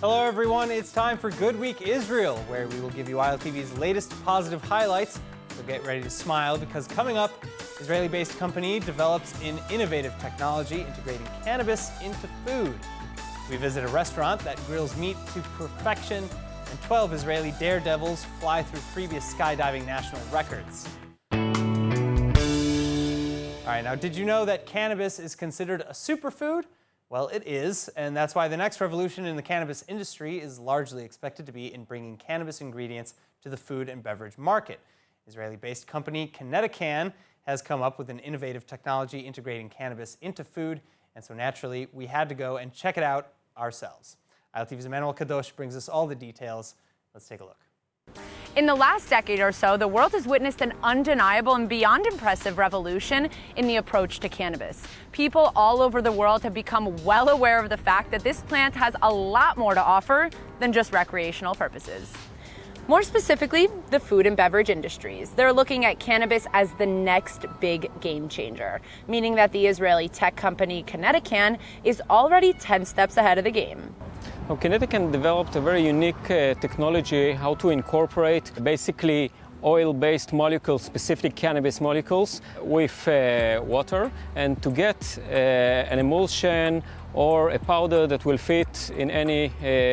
Hello everyone, it's time for Good Week Israel, where we will give you ILTV's latest positive highlights. So get ready to smile because coming up, Israeli-based company develops an innovative technology integrating cannabis into food. We visit a restaurant that grills meat to perfection, and 12 Israeli daredevils fly through previous skydiving national records. All right, now did you know that cannabis is considered a superfood? Well, it is, and that's why the next revolution in the cannabis industry is largely expected to be in bringing cannabis ingredients to the food and beverage market. Israeli-based company Can has come up with an innovative technology integrating cannabis into food, and so naturally we had to go and check it out ourselves. ILTV's Emmanuel Kadosh brings us all the details. Let's take a look. In the last decade or so, the world has witnessed an undeniable and beyond impressive revolution in the approach to cannabis. People all over the world have become well aware of the fact that this plant has a lot more to offer than just recreational purposes. More specifically, the food and beverage industries. They're looking at cannabis as the next big game changer, meaning that the Israeli tech company Can is already 10 steps ahead of the game. Can developed a very unique technology how to incorporate basically oil-based molecules, specific cannabis molecules, with water, and to get an emulsion or a powder that will fit in any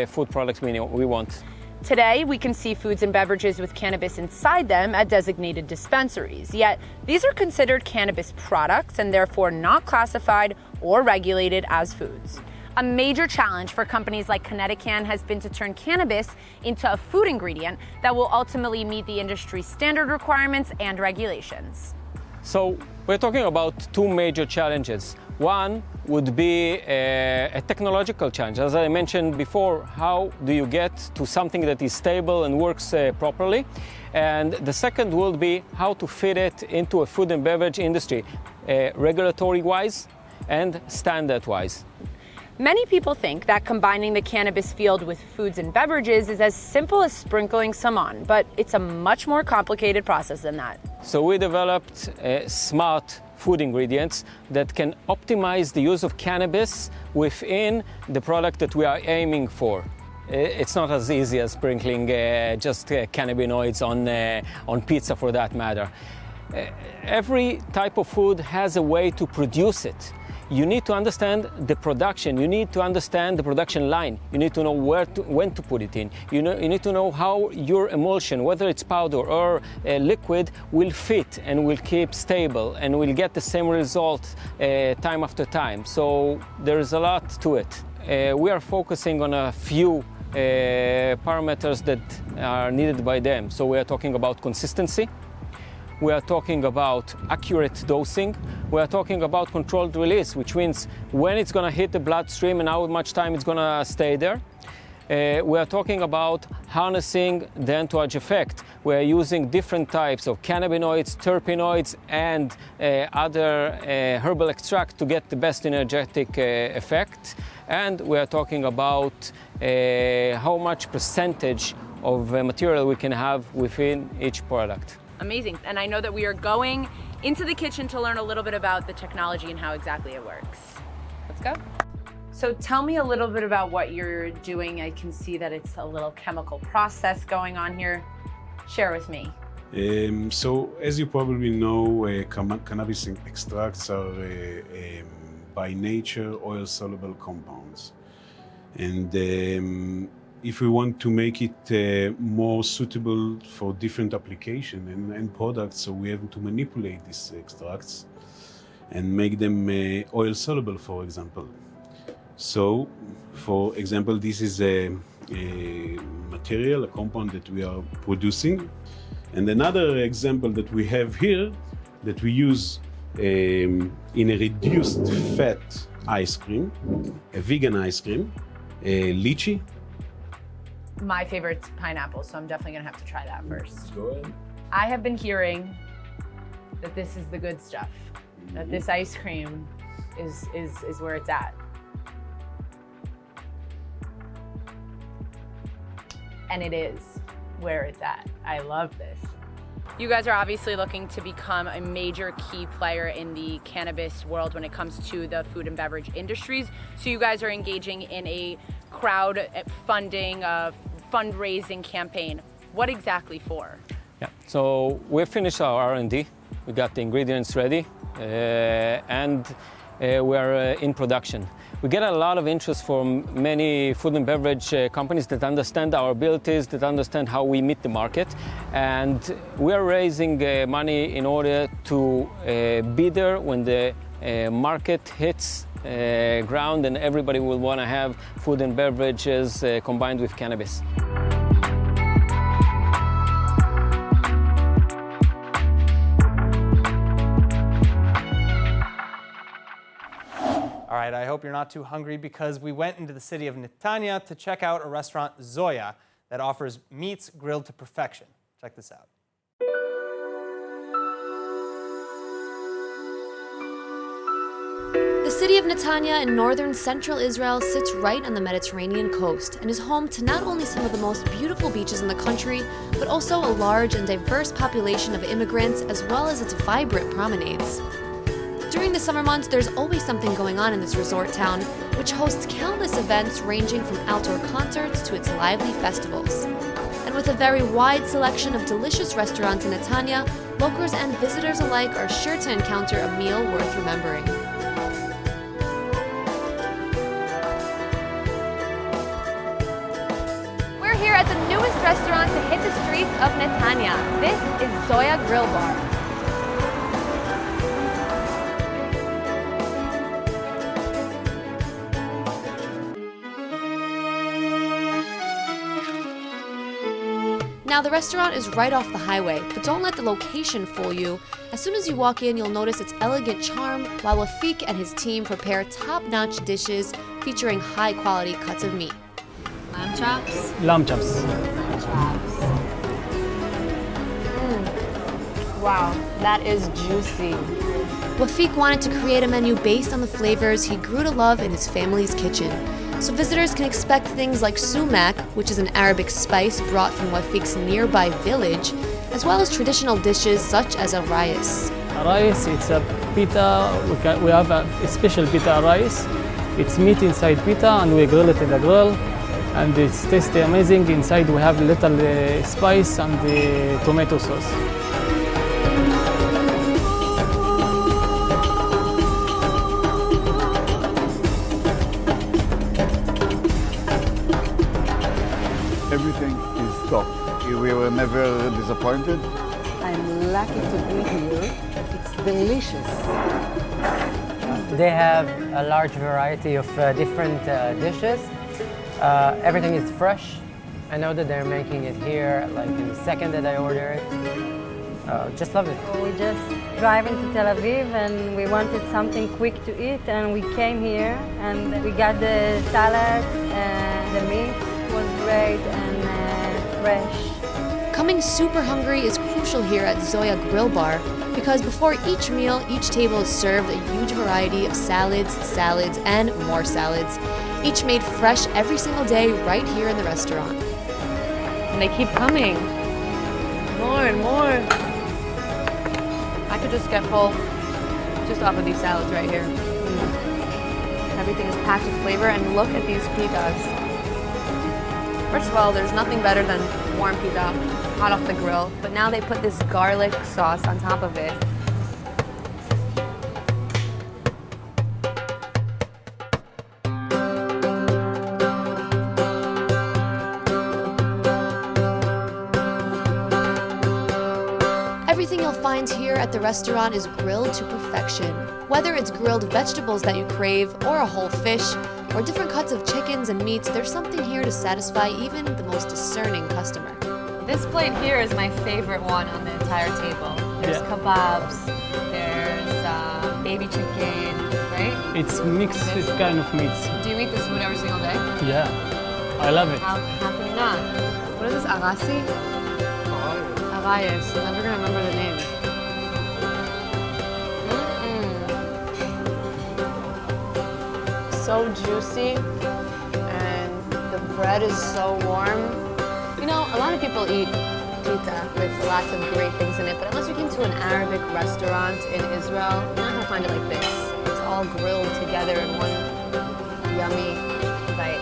food product we want. Today, we can see foods and beverages with cannabis inside them at designated dispensaries. Yet, these are considered cannabis products and therefore not classified or regulated as foods. A major challenge for companies like Can has been to turn cannabis into a food ingredient that will ultimately meet the industry's standard requirements and regulations. So we're talking about two major challenges. One would be a technological challenge. As I mentioned before, how do you get to something that is stable and works properly? And the second would be how to fit it into a food and beverage industry, regulatory-wise and standard-wise. Many people think that combining the cannabis field with foods and beverages is as simple as sprinkling some on, but it's a much more complicated process than that. So we developed smart food ingredients that can optimize the use of cannabis within the product that we are aiming for. It's not as easy as sprinkling just cannabinoids on pizza, for that matter. Every type of food has a way to produce it. You need to understand the production. You need to understand the production line. You need to know when to put it in. You need to know how your emulsion, whether it's powder or liquid, will fit and will keep stable and will get the same result time after time. So there is a lot to it. We are focusing on a few parameters that are needed by them. So we are talking about consistency. We are talking about accurate dosing. We are talking about controlled release, which means when it's going to hit the bloodstream and how much time it's going to stay there. We are talking about harnessing the entourage effect. We are using different types of cannabinoids, terpenoids, and other herbal extract to get the best energetic effect. And we are talking about how much percentage of material we can have within each product. Amazing. And I know that we are going into the kitchen to learn a little bit about the technology and how exactly it works. Let's go. So tell me a little bit about what you're doing. I can see that it's a little chemical process going on here. Share with me. So as you probably know, cannabis extracts are by nature oil-soluble compounds. And if we want to make it more suitable for different applications and products, so we have to manipulate these extracts and make them oil-soluble, for example. So, for example, this is a material, a compound that we are producing. And another example that we have here, that we use in a reduced fat ice cream, a vegan ice cream, lychee. My favorite's pineapple, so I'm definitely gonna have to try that first. Go ahead. I have been hearing that this is the good stuff, that this ice cream is where it's at. And it is where it's at. I love this. You guys are obviously looking to become a major key player in the cannabis world when it comes to the food and beverage industries. So you guys are engaging in a crowdfunding, fundraising campaign. What exactly for? Yeah. So we finished our R&D. We got the ingredients ready, and we are in production. We get a lot of interest from many food and beverage companies that understand our abilities, that understand how we meet the market. And we are raising money in order to be there when the market hits ground and everybody will want to have food and beverages combined with cannabis. All right, I hope you're not too hungry because we went into the city of Netanya to check out a restaurant, Zoya, that offers meats grilled to perfection. Check this out. The city of Netanya in northern central Israel sits right on the Mediterranean coast and is home to not only some of the most beautiful beaches in the country, but also a large and diverse population of immigrants as well as its vibrant promenades. During the summer months, there's always something going on in this resort town, which hosts countless events ranging from outdoor concerts to its lively festivals. And with a very wide selection of delicious restaurants in Netanya, locals and visitors alike are sure to encounter a meal worth remembering. We're here at the newest restaurant to hit the streets of Netanya. This is Zoya Grill Bar. Now, the restaurant is right off the highway, but don't let the location fool you. As soon as you walk in, you'll notice its elegant charm, while Wafik and his team prepare top-notch dishes featuring high-quality cuts of meat. Lamb chops. Lamb chops. Wow, that is juicy. Wafik wanted to create a menu based on the flavors he grew to love in his family's kitchen. So visitors can expect things like sumac, which is an Arabic spice brought from Wafik's nearby village, as well as traditional dishes such as a rice. Rice, it's a pita. We have a special pita rice. It's meat inside pita and we grill it in the grill. And it's tasty, amazing. Inside we have little spice and the tomato sauce. Everything is top. We were never disappointed. I'm lucky to be here. It's delicious. They have a large variety of different dishes. Everything is fresh. I know that they're making it here, like in the second that I order it. Just love it. We just drive into Tel Aviv and we wanted something quick to eat, and we came here and we got the salad and the meat was great and fresh. Coming super hungry is crucial here at Zoya Grill Bar because before each meal, each table is served a huge variety of salads, and more salads, each made fresh every single day right here in the restaurant. And they keep coming. More and more. I could just get full just off of these salads right here. Everything is packed with flavor, and look at these pitas. First of all, there's nothing better than warm pita, hot off the grill, but now they put this garlic sauce on top of it. Everything you'll find here at the restaurant is grilled to perfection. Whether it's grilled vegetables that you crave, or a whole fish, or different cuts of chickens and meats, there's something here to satisfy even the most discerning customer. This plate here is my favorite one on the entire table. There's kebabs, there's baby chicken, right? It's mixed kind of meats. Do you eat this food every single day? Yeah, I love it. How can you not? What is this, arasi? Arayes. I'm never gonna remember the name. So juicy, and the bread is so warm. You know, a lot of people eat pita with lots of great things in it, but unless you came to an Arabic restaurant in Israel, you're not gonna find it like this. It's all grilled together in one yummy bite.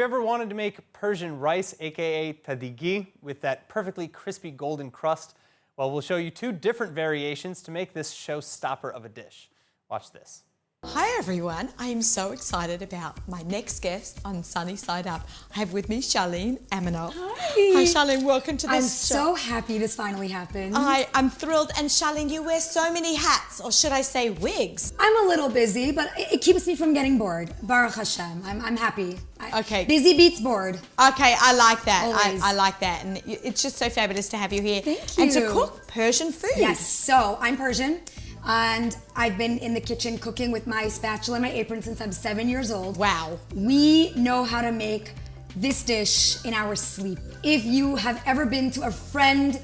you ever wanted to make Persian rice, aka tadigi, with that perfectly crispy golden crust? Well, we'll show you 2 different variations to make this showstopper of a dish. Watch this. Hi everyone, I am so excited about my next guest on Sunny Side Up. I have with me Charlene Amino. Hi Charlene, welcome to this I'm show. so happy this finally happened. I'm thrilled, and Charlene, you wear so many hats, or should I say wigs. I'm a little busy, but it keeps me from getting bored. Baruch Hashem, I'm happy. Okay. Busy beats bored. Okay, I like that. Always. I like that, and it's just so fabulous to have you here. Thank you. And to cook Persian food. Yes, so I'm Persian, and I've been in the kitchen cooking with my spatula and my apron since I'm 7 years old. Wow. We know how to make this dish in our sleep. If you have ever been to a friend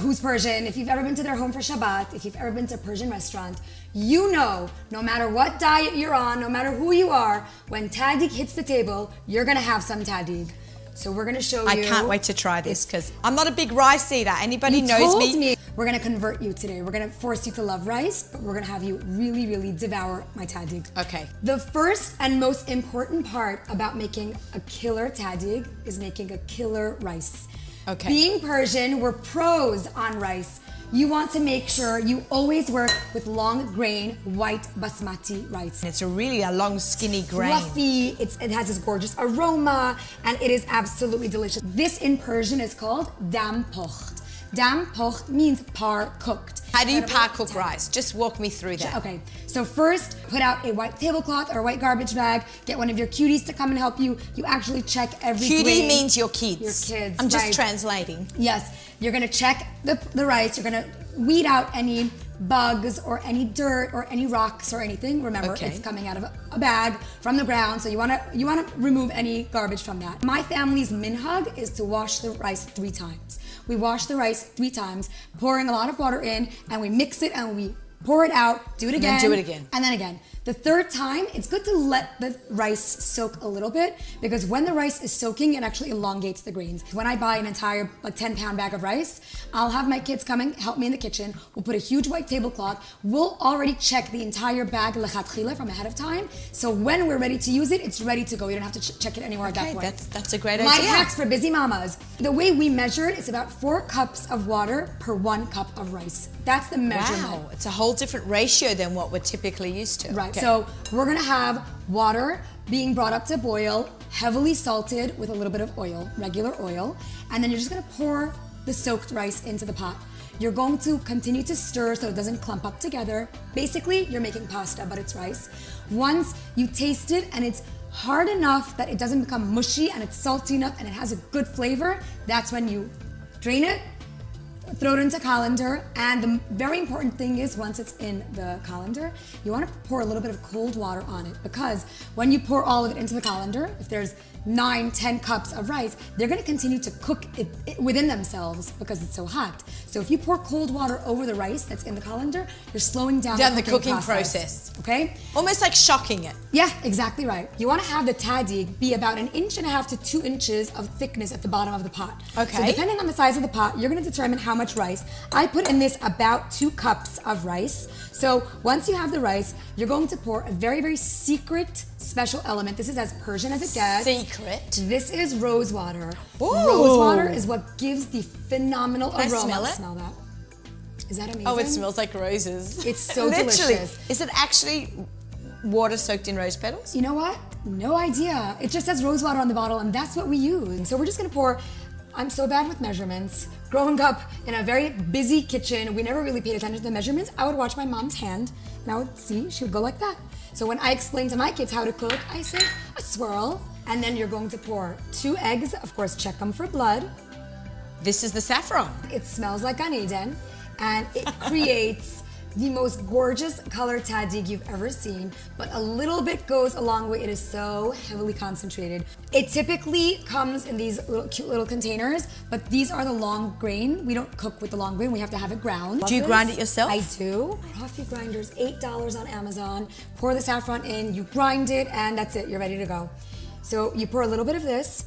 who's Persian, if you've ever been to their home for Shabbat, if you've ever been to a Persian restaurant, you know, no matter what diet you're on, no matter who you are, when tahdig hits the table, you're gonna have some tahdig. So we're gonna show you. I can't wait to try this because I'm not a big rice eater. Anybody You knows told me. We're gonna convert you today. We're gonna force you to love rice, but we're gonna have you really, really devour my tahdig. Okay. The first and most important part about making a killer tahdig is making a killer rice. Okay. Being Persian, we're pros on rice. You want to make sure you always work with long grain white basmati rice. It's a really long, skinny grain. Fluffy, it has this gorgeous aroma, and it is absolutely delicious. This in Persian is called dam pocht. Dam pocht means par cooked. How do you par cook rice? Just walk me through that. Okay, so first put out a white tablecloth or a white garbage bag. Get one of your cuties to come and help you. You actually check every Cutie grain. means your kids. Your kids, I'm just right. translating. Yes, you're gonna check the rice. You're gonna weed out any bugs or any dirt or any rocks or anything. Remember, Okay. it's coming out of a bag from the ground, so you wanna remove any garbage from that. My family's minhag is to wash the rice 3 times. We wash the rice 3 times, pouring a lot of water in, and we mix it and we pour it out, do it again. And then do it again. And then again. The 3rd time, it's good to let the rice soak a little bit, because when the rice is soaking, it actually elongates the grains. When I buy an entire 10-pound bag of rice, I'll have my kids come and help me in the kitchen. We'll put a huge white tablecloth. We'll already check the entire bag lechatchila from ahead of time. So when we're ready to use it, it's ready to go. You don't have to check it anymore at that point. That's a great My idea. hacks for busy mamas. The way we measure it is about 4 cups of water per 1 cup of rice. That's the measurement. Wow, it's a whole different ratio than what we're typically used to. Right, Okay. so we're gonna have water being brought up to boil, heavily salted with a little bit of oil, regular oil, and then you're just gonna pour the soaked rice into the pot. You're going to continue to stir so it doesn't clump up together. Basically, you're making pasta, but it's rice. Once you taste it and it's hard enough that it doesn't become mushy and it's salty enough and it has a good flavor, that's when you drain it, throw it into colander, and the very important thing is once it's in the colander, you want to pour a little bit of cold water on it, because when you pour all of it into the colander, if there's 9-10 cups of rice, they're going to continue to cook it within themselves because it's so hot. So if you pour cold water over the rice that's in the colander, you're slowing down the cooking process. Okay? Almost like shocking it. Yeah, exactly right. You want to have the tahdig be about 1.5 inches to 2 inches of thickness at the bottom of the pot. Okay. So depending on the size of the pot, you're going to determine how much rice. I put in this about 2 cups of rice. So once you have the rice, you're going to pour a very, very secret special element. This is as Persian as it gets. Secret. This is rose water. Ooh. Rose water is what gives the phenomenal Can I aroma. smell it? Smell that. Is that amazing? Oh, it smells like roses. It's so Literally. delicious. Is it actually water soaked in rose petals? You know what? No idea. It just says rose water on the bottle, and that's what we use. So we're just gonna pour. I'm so bad with measurements. Growing up in a very busy kitchen, we never really paid attention to the measurements. I would watch my mom's hand, and I would see she would go like that. So when I explain to my kids how to cook, I say a swirl, and then you're going to pour 2 eggs. Of course, check them for blood. This is the saffron. It smells like Gan Eden, and it creates the most gorgeous colored tahdig you've ever seen, but a little bit goes a long way. It is so heavily concentrated. It typically comes in these cute little containers, but these are the long grain. We don't cook with the long grain, we have to have it ground. Do you grind it yourself? I do. Coffee grinders, $8 on Amazon. Pour the saffron in, you grind it, and that's it, you're ready to go. So you pour a little bit of this,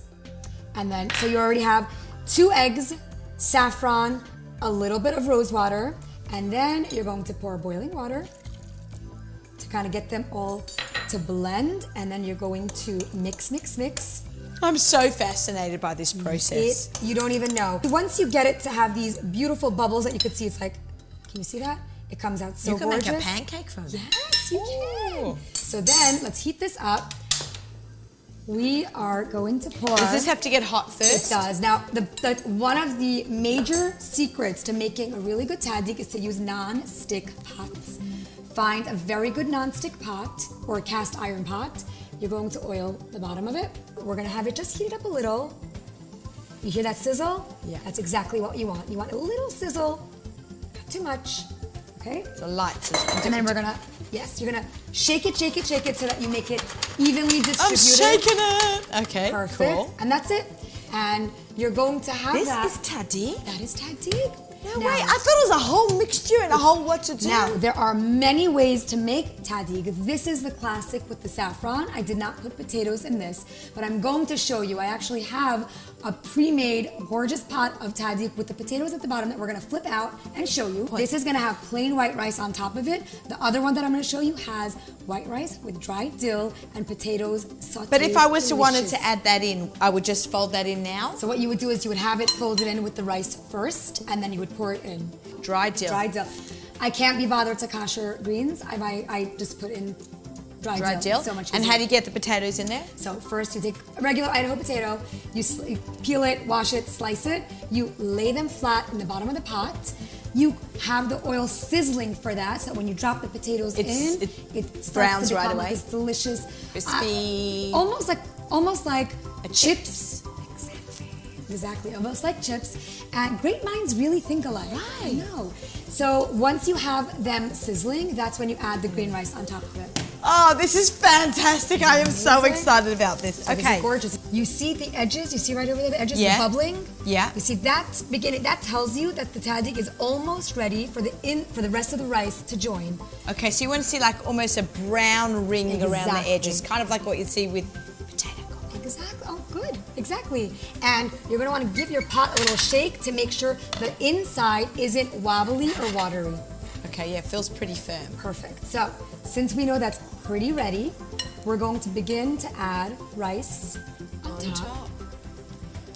and then, so you already have 2 eggs, saffron, a little bit of rose water, and then you're going to pour boiling water to kind of get them all to blend, and then you're going to mix, mix, mix I'm so fascinated by this process. You don't even know. Once you get it to have these beautiful bubbles that you could see, it's like, can you see that? It comes out so gorgeous. You can make a pancake from it. Yes, you can. So then, let's heat this up. We are going to pour. Does this have to get hot first? It does. Now, one of the major secrets to making a really good tahdig is to use non-stick pots. Find a very good non-stick pot or a cast iron pot. You're going to oil the bottom of it. We're gonna have it just heated up a little. You hear that sizzle? Yeah. That's exactly what you want. You want a little sizzle, not too much, okay? It's a light sizzle. And then we're gonna, you're gonna shake it so that you make it evenly distributed. I'm shaking it. Okay, Perfect. cool. And that's it. And you're going to have that. This is tahdig? That is tahdig. No way, I thought it was a whole mixture and a whole what to do. Now, there are many ways to make tahdig. This is the classic with the saffron. I did not put potatoes in this, but I'm going to show you. I actually have a pre-made gorgeous pot of tahdig with the potatoes at the bottom that we're gonna flip out and show you. This is gonna have plain white rice on top of it. The other one that I'm gonna show you has white rice with dried dill and potatoes sauteed. But if I was to wanted to add that in, I would just fold that in now? So what you would do is you would have it folded in with the rice first, and then you would pour it in. Dried dill. Dried dill. I can't be bothered to kosher greens. I just put in dried dill. It's so much easier. And how do you get the potatoes in there? So first you take a regular Idaho potato, you peel it, wash it, slice it, you lay them flat in the bottom of the pot. You have the oil sizzling for that, so that when you drop the potatoes it browns right away. It's delicious, crispy, almost like a chips. Exactly, almost like chips. And great minds really think alike. Right. I know. So once you have them sizzling, that's when you add the green rice on top of it. Oh, this is fantastic. I am so excited about this. So okay. This is gorgeous. You see the edges? You see right over there the edges? Yeah. The bubbling? Yeah. You see that beginning? That tells you that the tahdig is almost ready for the rest of the rice to join. Okay, so you want to see like almost a brown ring around the edges, kind of like what you see with potato cooking. Exactly. Oh, good. Exactly. And you're going to want to give your pot a little shake to make sure the inside isn't wobbly or watery. Okay, yeah, it feels pretty firm. Perfect. So, since we know that's pretty ready, we're going to begin to add rice on top.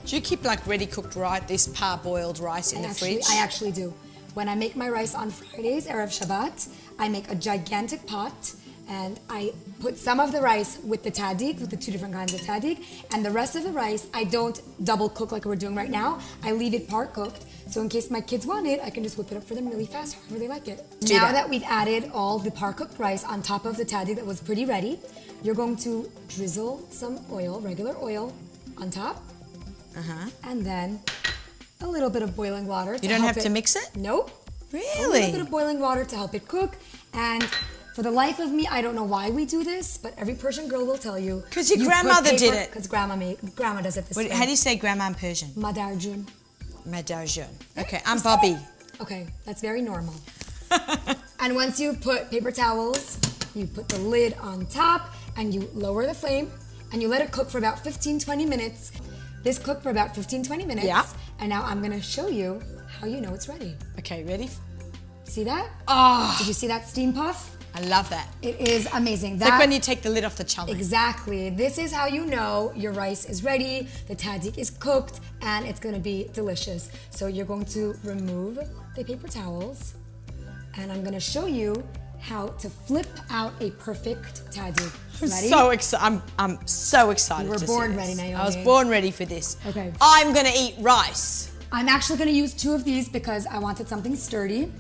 Do you keep like ready cooked this parboiled rice in the fridge? I actually do. When I make my rice on Fridays, Erev Shabbat, I make a gigantic pot and I put some of the rice with the tahdig, with the two different kinds of tahdig, and the rest of the rice I don't double cook like we're doing right now. I leave it part cooked, so in case my kids want it, I can just whip it up for them really fast, however they like it. Now that we've added all the part cooked rice on top of the tahdig that was pretty ready, you're going to drizzle some oil, regular oil, on top, and then a little bit of boiling water. You don't have to mix it? Nope. Really? A little bit of boiling water to help it cook, and for the life of me, I don't know why we do this, but every Persian girl will tell you. Because your grandmother did it. Because grandma does it this way. How do you say grandma in Persian? Madarjun. Madarjun. Okay, I'm Bobby. Okay, that's very normal. And once you put paper towels, you put the lid on top, and you lower the flame, and you let it cook for about 15-20 minutes. This cooked for about 15-20 minutes. Yeah. And now I'm gonna show you how you know it's ready. Okay, ready? See that? Oh! Did you see that steam puff? I love that. It is amazing. It's like when you take the lid off the challah. Exactly. This is how you know your rice is ready, the tahdig is cooked, and it's gonna be delicious. So you're going to remove the paper towels, and I'm gonna show you how to flip out a perfect tahdig. Ready? I'm so excited. You were born ready, Naomi. I was born ready for this. Okay. I'm gonna eat rice. I'm actually gonna use 2 of these because I wanted something sturdy.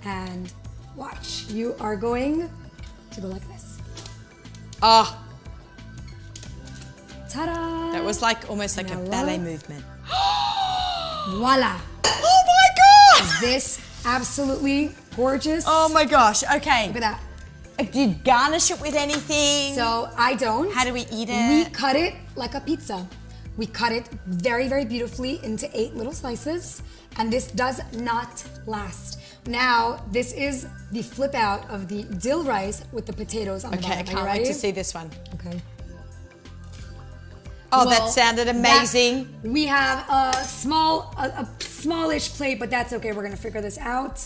And watch, you are going to go like this. Ah. Ta-da! That was like almost like a ballet movement. Voila! Oh my God! Is this absolutely gorgeous? Oh my gosh, okay. Look at that. Do you garnish it with anything? So I don't. How do we eat it? We cut it like a pizza. We cut it very, very beautifully into 8 little slices, and this does not last. Now, this is the flip out of the dill rice with the potatoes on the bottom. Okay, I can't wait to see this one. Okay. Oh, well, that sounded amazing. We have a smallish plate, but that's okay. We're gonna figure this out.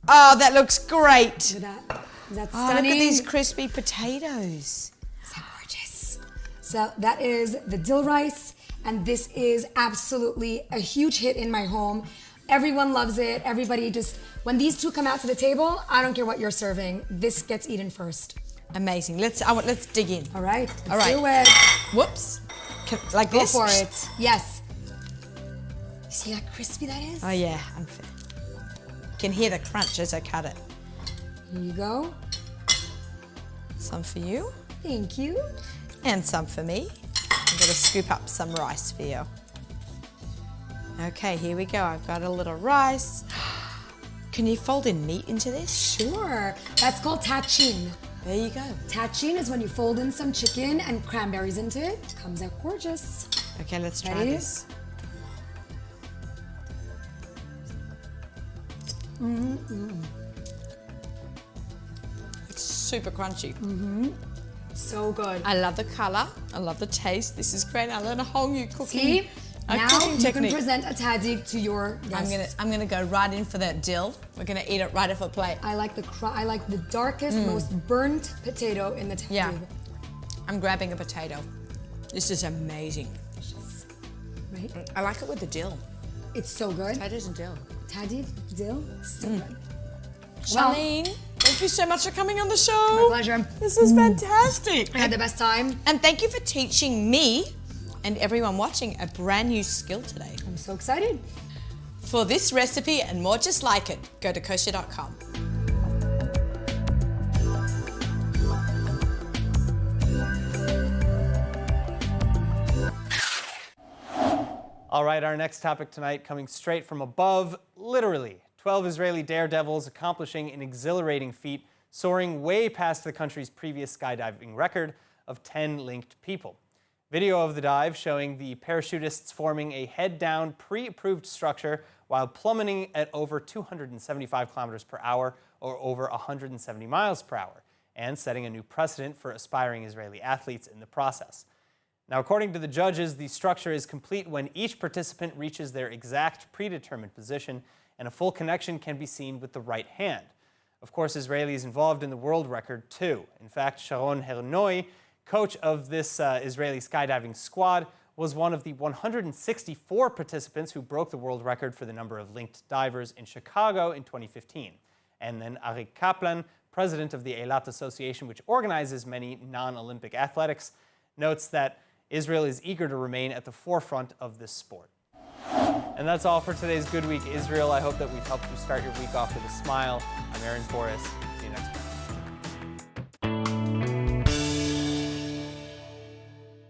Oh, that looks great. Look at that. Is that Oh, stunning? look at these crispy potatoes. Is that gorgeous? So that is the dill rice, and this is absolutely a huge hit in my home. Everyone loves it. Everybody just, when these two come out to the table, I don't care what you're serving. This gets eaten first. Amazing. Let's dig in. All right. All Let's right. do it. Whoops. Like Go this? for it. Yes. See how crispy that is? Oh yeah. Can hear the crunch as I cut it. Here you go. Some for you. Thank you. And some for me. I'm going to scoop up some rice for you. Okay, here we go. I've got a little rice. Can you fold in meat into this? Sure. That's called tachin. There you go. Tachin is when you fold in some chicken and cranberries into it. Comes out gorgeous. Okay, let's try Ready? this. It's super crunchy. So good. I love the color. I love the taste. This is great. I learned a whole new cooking. See? Now cooking you technique. can present a tadig to your guests. I'm gonna go right in for that dill. We're gonna eat it right off a plate. I like the darkest, most burnt potato in the tadig. Yeah. I'm grabbing a potato. This is amazing. Right? I like it with the dill. It's so good. Potatoes and dill. Tadig, dill, so good. Charlene, thank you so much for coming on the show. My pleasure. This is fantastic. I had the best time. And thank you for teaching me and everyone watching a brand new skill today. I'm so excited. For this recipe and more just like it, go to kosher.com. All right, our next topic tonight coming straight from above, literally. 12 Israeli daredevils accomplishing an exhilarating feat, soaring way past the country's previous skydiving record of 10 linked people. Video of the dive showing the parachutists forming a head-down, pre-approved structure while plummeting at over 275 kilometers per hour or over 170 miles per hour, and setting a new precedent for aspiring Israeli athletes in the process. Now, according to the judges, the structure is complete when each participant reaches their exact predetermined position, and a full connection can be seen with the right hand. Of course, Israelis involved in the world record too. In fact, Sharon Hernoi, coach of this Israeli skydiving squad, was one of the 164 participants who broke the world record for the number of linked divers in Chicago in 2015. And then Arik Kaplan, president of the Eilat Association, which organizes many non-Olympic athletics, notes that Israel is eager to remain at the forefront of this sport. And that's all for today's Good Week Israel. I hope that we've helped you start your week off with a smile. I'm Aaron Forrest.